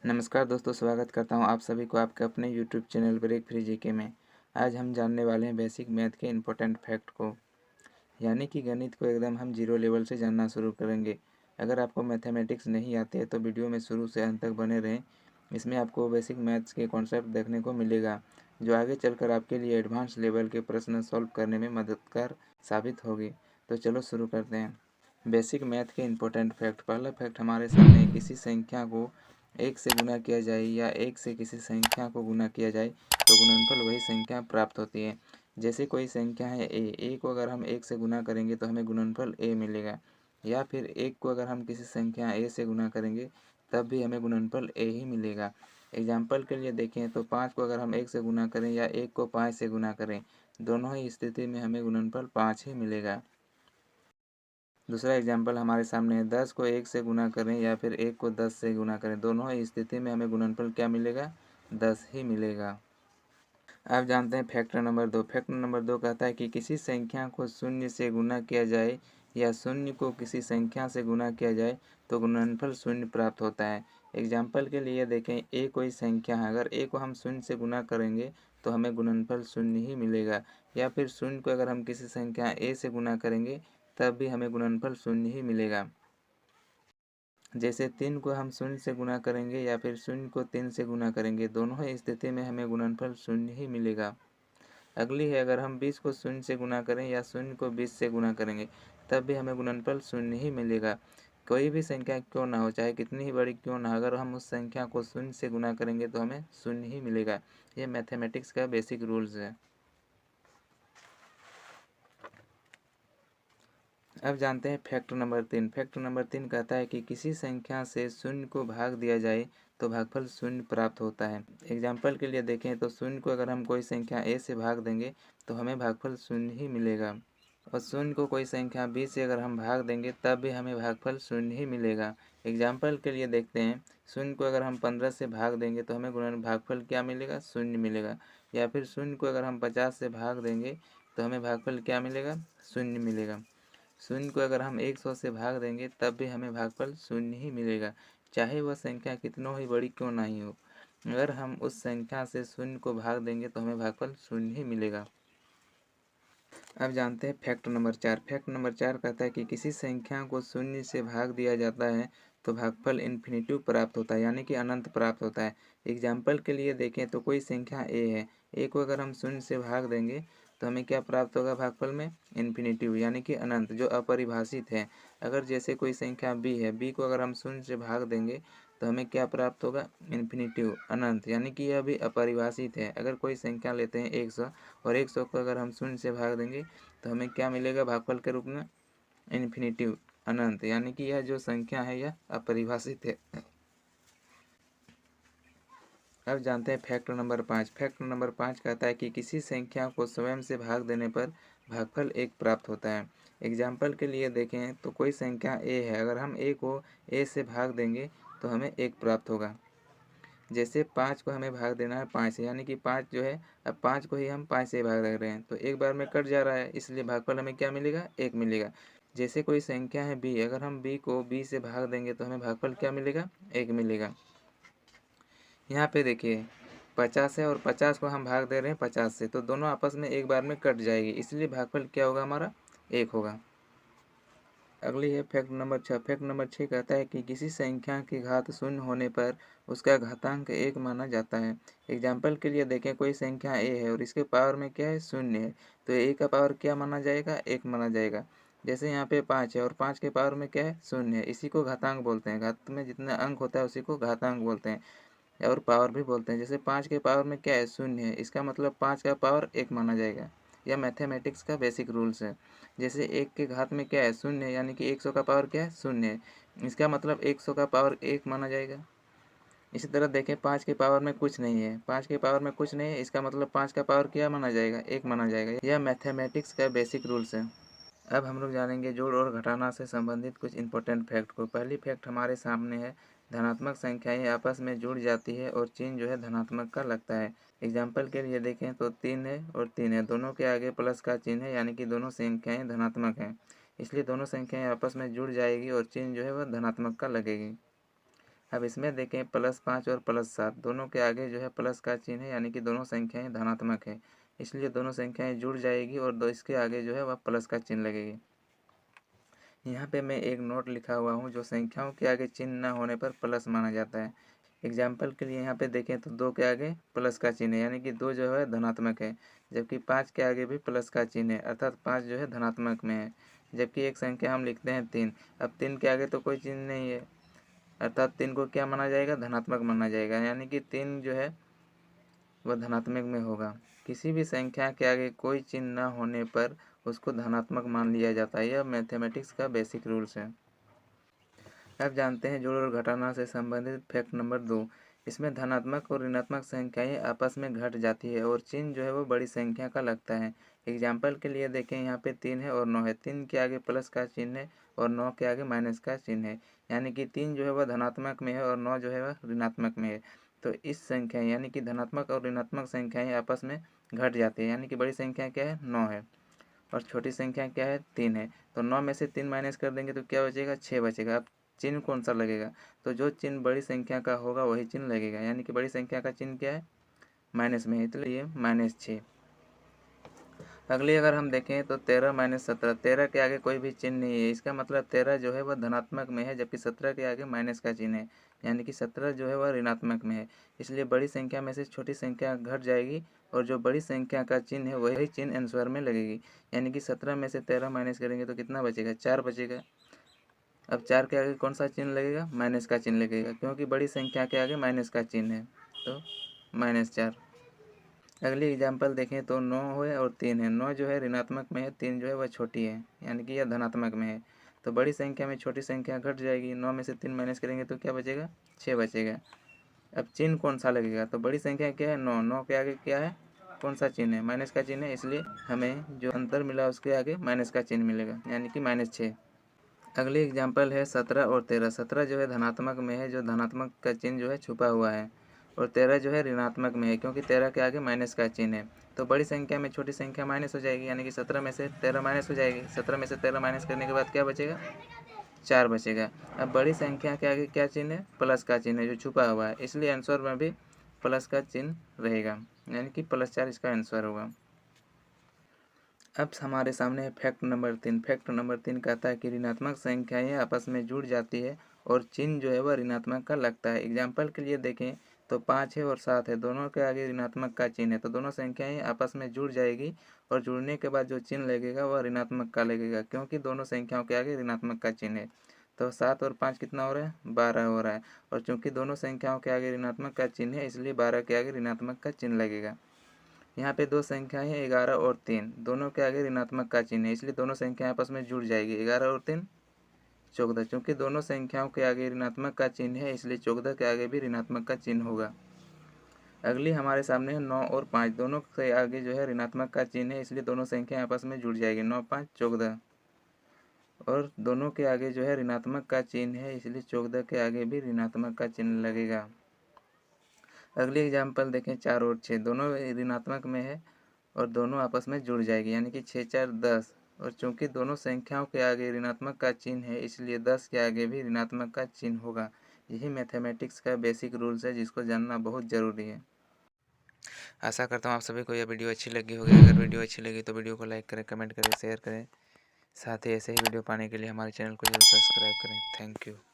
नमस्कार दोस्तों, स्वागत करता हूं आप सभी को आपके अपने YouTube channel break free GK में। आज हम जानने वाले हैं बेसिक मैथ के इम्पोर्टेंट फैक्ट को, यानी कि गणित को एकदम हम जीरो लेवल से जानना शुरू करेंगे। अगर आपको मैथमेटिक्स नहीं आते हैं तो वीडियो में शुरू से अंत तक बने रहें। इसमें आपको बेसिक मैथ्स के कॉन्सेप्ट देखने को मिलेगा जो आगे चलकर आपके लिए एडवांस लेवल के प्रश्न सॉल्व करने में मददगार साबित होगी। तो चलो शुरू करते हैं। बेसिक मैथ के इम्पोर्टेंट फैक्ट। पहला फैक्ट हमारे सामने किसी संख्या को एक से गुना किया जाए या एक से किसी संख्या को गुना किया जाए तो गुणनफल वही संख्या प्राप्त होती है। जैसे कोई संख्या है ए को अगर हम एक से गुना करेंगे तो हमें गुणनफल ए मिलेगा, या फिर एक को अगर हम किसी संख्या ए से गुना करेंगे तब भी हमें गुणनफल ए ही मिलेगा। एग्जाम्पल के लिए देखें तो 5 को अगर हम एक से गुना करें या एक को 5 से गुना करें, दोनों ही स्थिति में हमें गुणनफल 5 ही मिलेगा। दूसरा एग्जाम्पल हमारे सामने है, 10 को 1 से गुना करें या फिर 1 को 10 से गुना करें, दोनों ही स्थिति में हमें गुणनफल क्या मिलेगा? 10 ही मिलेगा। अब जानते हैं फैक्टर नंबर 2। फैक्टर नंबर 2 कहता है कि किसी संख्या को शून्य से गुना किया जाए या शून्य को किसी संख्या से गुना किया जाए तो गुणनफल शून्य प्राप्त होता है। एग्जाम्पल के लिए देखें, ए कोई संख्या है, अगर ए को हम शून्य से गुना करेंगे तो हमें गुणनफल शून्य ही मिलेगा, या फिर शून्य को अगर हम किसी संख्या ए से गुना करेंगे तब भी हमें गुणनफल शून्य ही मिलेगा। जैसे 3 को हम शून्य से गुना करेंगे या फिर शून्य को 3 से गुना करेंगे, दोनों ही स्थिति में हमें गुणनफल शून्य ही मिलेगा। अगली है, अगर हम 20 को शून्य से गुना करें या शून्य को 20 से गुना करेंगे तब भी हमें गुणनफल शून्य ही मिलेगा। कोई भी संख्या क्यों ना हो, चाहे कितनी ही बड़ी क्यों ना हो, अगर हम उस संख्या को शून्य से गुना करेंगे तो हमें शून्य ही मिलेगा। ये मैथमेटिक्स का बेसिक रूल्स है। अब जानते हैं फैक्ट नंबर 3। फैक्ट नंबर 3 कहता है कि किसी संख्या से शून्य को भाग दिया जाए तो भागफल शून्य प्राप्त होता है। एग्जाम्पल के लिए देखें तो शून्य को अगर हम कोई संख्या ए से भाग देंगे तो हमें भागफल शून्य ही मिलेगा, और शून्य को कोई संख्या बी से अगर हम भाग देंगे तब भी हमें भागफल शून्य ही मिलेगा। एग्जाम्पल के लिए देखते हैं, शून्य को अगर हम 15 से भाग देंगे तो हमें गुणन भागफल क्या मिलेगा? शून्य मिलेगा। या फिर शून्य को अगर हम 50 से भाग देंगे तो हमें भागफल क्या मिलेगा? शून्य मिलेगा। शून्य को अगर हम 100 से भाग देंगे तब भी हमें भागफल शून्य ही मिलेगा, चाहे वह संख्या कितनों ही बड़ी क्यों नहीं हो। अगर हम उस संख्या से शून्य को भाग देंगे तो हमें भागफल शून्य ही मिलेगा। अब जानते हैं फैक्ट नंबर 4। फैक्ट नंबर 4 कहता है कि किसी संख्या को शून्य से भाग दिया जाता है तो भागफल इन्फिनिटिव प्राप्त होता है, यानी कि अनंत प्राप्त होता है। एग्जाम्पल के लिए देखें तो कोई संख्या ए है, ए को अगर हम शून्य से भाग देंगे तो हमें क्या प्राप्त होगा? भागफल में इन्फिनिटिव, यानी कि अनंत, जो अपरिभाषित है। अगर जैसे कोई संख्या बी है, बी को अगर हम शून्य से भाग देंगे तो हमें क्या प्राप्त होगा? इन्फिनिटिव, अनंत, यानी कि यह भी अपरिभाषित है। अगर कोई संख्या लेते हैं 100, और 100 को अगर हम शून्य से भाग देंगे तो हमें क्या मिलेगा भागफल के रूप में? इन्फिनिटिव, अनंत, यानी कि यह जो संख्या है यह अपरिभाषित है। अब जानते हैं फैक्ट नंबर 5। फैक्ट नंबर 5 कहता है कि किसी संख्या को स्वयं से भाग देने पर भागफल 1 प्राप्त होता है। एग्जाम्पल के लिए देखें तो कोई संख्या ए है, अगर हम ए को ए से भाग देंगे तो हमें 1 प्राप्त होगा। जैसे 5 को हमें भाग देना है 5 से, यानी कि 5 जो है, अब 5 को ही हम 5 से भाग दे रहे हैं तो एक बार में कट जा रहा है, इसलिए भागफल हमें क्या मिलेगा? 1 मिलेगा। जैसे कोई संख्या है बी, अगर हम बी को बी से भाग देंगे तो हमें भागफल क्या मिलेगा? 1 मिलेगा। यहाँ पे देखिए 50 है और 50 को हम भाग दे रहे हैं 50 से, तो दोनों आपस में एक बार में कट जाएगी, इसलिए भागफल क्या होगा? हमारा 1 होगा। अगली है फैक्ट नंबर 6। फैक्ट नंबर 6 कहता है कि किसी संख्या की घात शून्य होने पर उसका घातांक 1 माना जाता है। एग्जाम्पल के लिए देखें, कोई संख्या ए है और इसके पावर में क्या है? शून्य है, तो ए का पावर क्या माना जाएगा? 1 माना जाएगा। जैसे यहाँ पे 5 है और 5 के पावर में क्या है? शून्य है, इसी को घातांक बोलते हैं। घात में जितना अंक होता है उसी को घातांक बोलते हैं, और पावर भी बोलते हैं। जैसे 5 के पावर में क्या है? शून्य है, इसका मतलब 5 का पावर 1 माना जाएगा। यह मैथमेटिक्स का बेसिक रूल्स है। जैसे 1 के घात में क्या है? शून्य है, यानी कि 100 का पावर क्या है? शून्य है, इसका मतलब 100 का पावर 1 माना जाएगा। इसी तरह देखें 5 के पावर में कुछ नहीं है, 5 के पावर में कुछ नहीं है, इसका मतलब 5 का पावर क्या माना जाएगा? 1 माना जाएगा। यह मैथमेटिक्स का बेसिक रूल्स है। अब हम लोग जानेंगे जोड़ और घटाना से संबंधित कुछ इंपॉर्टेंट फैक्ट को। पहली फैक्ट हमारे सामने है, धनात्मक संख्याएं आपस में जुड़ जाती है और चिन्ह जो है धनात्मक का लगता है। एग्जाम्पल के लिए देखें तो 3 है और 3 है, दोनों के आगे प्लस का चिन्ह है, यानी कि दोनों संख्याएं धनात्मक हैं, इसलिए दोनों संख्याएं आपस में जुड़ जाएगी और चिन्ह जो है वह धनात्मक का लगेगी। अब इसमें देखें +5 और +7 दोनों के आगे जो है प्लस का चिन्ह है, यानी कि दोनों संख्याएं धनात्मक है, इसलिए दोनों संख्याएं जुड़ जाएगी और दो इसके आगे जो है वह प्लस का चिन्ह लगेगी। यहाँ पे मैं एक नोट लिखा हुआ हूँ, जो संख्याओं के आगे चिन्ह न होने पर प्लस माना जाता है। एग्जाम्पल के लिए यहाँ पे देखें तो 2 के आगे प्लस का चिन्ह है, यानी कि 2 जो है धनात्मक है, जबकि 5 के आगे भी प्लस का चिन्ह है, अर्थात 5 जो है धनात्मक में है। जबकि एक संख्या हम लिखते हैं 3, अब 3 के आगे तो कोई चिन्ह नहीं है, अर्थात 3 को क्या माना जाएगा, धनात्मक माना जाएगा, यानी कि 3 जो है वह धनात्मक में होगा। किसी भी संख्या के आगे कोई चिन्ह न होने पर उसको धनात्मक मान लिया जाता है। यह मैथमेटिक्स का बेसिक रूल्स है। अब जानते हैं जोड़ और घटाना से संबंधित फैक्ट नंबर 2। इसमें धनात्मक और ऋणात्मक संख्याएं आपस में घट जाती है और चिन्ह जो है वो बड़ी संख्या का लगता है। एग्जाम्पल के लिए देखें, यहाँ पे 3 है और 9 है, 3 के आगे प्लस का चिन्ह है और 9 के आगे माइनस का चिन्ह है, यानी कि 3 जो है वह धनात्मक में है और 9 जो है वह ऋणात्मक में है। तो इस संख्या यानी कि धनात्मक और ऋणात्मक संख्याएं आपस में घट जाती है, यानी कि बड़ी संख्या क्या है, 9 है और छोटी संख्या क्या है, 3 है। तो 9 में से 3 माइनस कर देंगे तो क्या बचेगा, 6 बचेगा। अब चिन्ह कौन सा लगेगा, तो जो चिन्ह बड़ी संख्या का होगा वही चिन्ह लगेगा, यानी कि बड़ी संख्या का चिन्ह क्या है, माइनस में है, इसलिए -6। अगली अगर हम देखें तो 13 - 17, 13 के आगे कोई भी चिन्ह नहीं है, इसका मतलब 13 जो है वह धनात्मक में है, जबकि 17 के आगे माइनस का चिन्ह है, यानी कि 17 जो है वह ऋणात्मक में है। इसलिए बड़ी संख्या में से छोटी संख्या घट जाएगी और जो बड़ी संख्या का चिन्ह है वही चिन्ह आंसर में लगेगी, यानी कि 17 में से 13 माइनस करेंगे तो कितना बचेगा, 4 बचेगा। अब 4 के आगे कौन सा चिन्ह लगेगा, माइनस का चिन्ह लगेगा, क्योंकि बड़ी संख्या के आगे माइनस का चिन्ह है, तो -4। अगली एग्जाम्पल देखें तो 9 है और 3 है, 9 जो है ऋणात्मक में है, 3 जो है वह छोटी है, यानी कि यह धनात्मक में है। तो बड़ी संख्या में छोटी संख्या घट जाएगी, 9 में से 3 माइनस करेंगे तो क्या बचेगा, 6 बचेगा। अब चिन्ह कौन सा लगेगा, तो बड़ी संख्या क्या है, 9, 9 के आगे क्या है, कौन सा चिन्ह है, माइनस का चिन्ह है, इसलिए हमें जो अंतर मिला उसके आगे माइनस का चिन्ह मिलेगा, यानी कि -6। अगली एग्जाम्पल है 17 और 13। 17 जो है धनात्मक में है, जो धनात्मक का चिन्ह जो है छुपा हुआ है, और 13 जो है ऋणात्मक में है, क्योंकि 13 के आगे माइनस का चिन्ह है। तो बड़ी संख्या में छोटी संख्या माइनस हो जाएगी, यानी कि 17 में से 13 माइनस हो जाएगी। 17 में से 13 माइनस करने के बाद क्या बचेगा, 4 बचेगा। अब बड़ी संख्या के आगे क्या चिन्ह है, प्लस का चिन्ह है जो छुपा हुआ है, इसलिए आंसर में भी प्लस का चिन्ह रहेगा, यानी कि +4 इसका आंसर होगा। अब हमारे सामने है फैक्ट नंबर 3। फैक्ट नंबर 3 कहता है कि ऋणात्मक संख्याएं आपस में जुड़ जाती है और चिन्ह जो है वह ऋणात्मक का लगता है। एग्जाम्पल के लिए देखें तो 5 है और 7 है, दोनों के आगे ऋणात्मक का चिन्ह है, तो दोनों संख्याएं आपस में जुड़ जाएगी और जुड़ने के बाद जो चिन्ह लगेगा वह ऋणात्मक का लगेगा, क्योंकि दोनों संख्याओं के आगे ऋणात्मक का चिन्ह है। तो 7 और 5 कितना हो रहा है, 12 हो रहा है, और चूंकि दोनों संख्याओं के आगे ऋणात्मक का चिन्ह है इसलिए 12 के आगे ऋणात्मक का चिन्ह लगेगा। यहाँ पे दो संख्याएं हैं 11 और 3, दोनों के आगे ऋणात्मक का चिन्ह है, इसलिए दोनों संख्याएं आपस में जुड़ जाएगी, 11 और 3 14। चूँकि दोनों संख्याओं के आगे ऋणात्मक का चिन्ह है इसलिए 14 के आगे भी ऋणात्मक का चिन्ह होगा। अगली हमारे सामने है 9 और 5, दोनों के आगे जो है ऋणात्मक का चिन्ह है, इसलिए दोनों संख्याएं आपस में जुड़ जाएगी, 9 5 14, और दोनों के आगे जो है ऋणात्मक का चिन्ह है, इसलिए 14 के आगे भी ऋणात्मक का चिन्ह लगेगा। अगली एग्जाम्पल देखें 4 और 6, दोनों ऋणात्मक में है और दोनों आपस में जुड़ जाएगी, यानी कि 6 4 10, और चूंकि दोनों संख्याओं के आगे ऋणात्मक का चिन्ह है इसलिए 10 के आगे भी ऋणात्मक का चिन्ह होगा। यही मैथमेटिक्स का बेसिक रूल्स है जिसको जानना बहुत ज़रूरी है। आशा करता हूँ आप सभी को यह वीडियो अच्छी लगी होगी। अगर वीडियो अच्छी लगी तो वीडियो को लाइक करें, कमेंट करें, शेयर करें। साथ ही ऐसे ही वीडियो पाने के लिए हमारे चैनल को जरूर सब्सक्राइब करें। Thank you.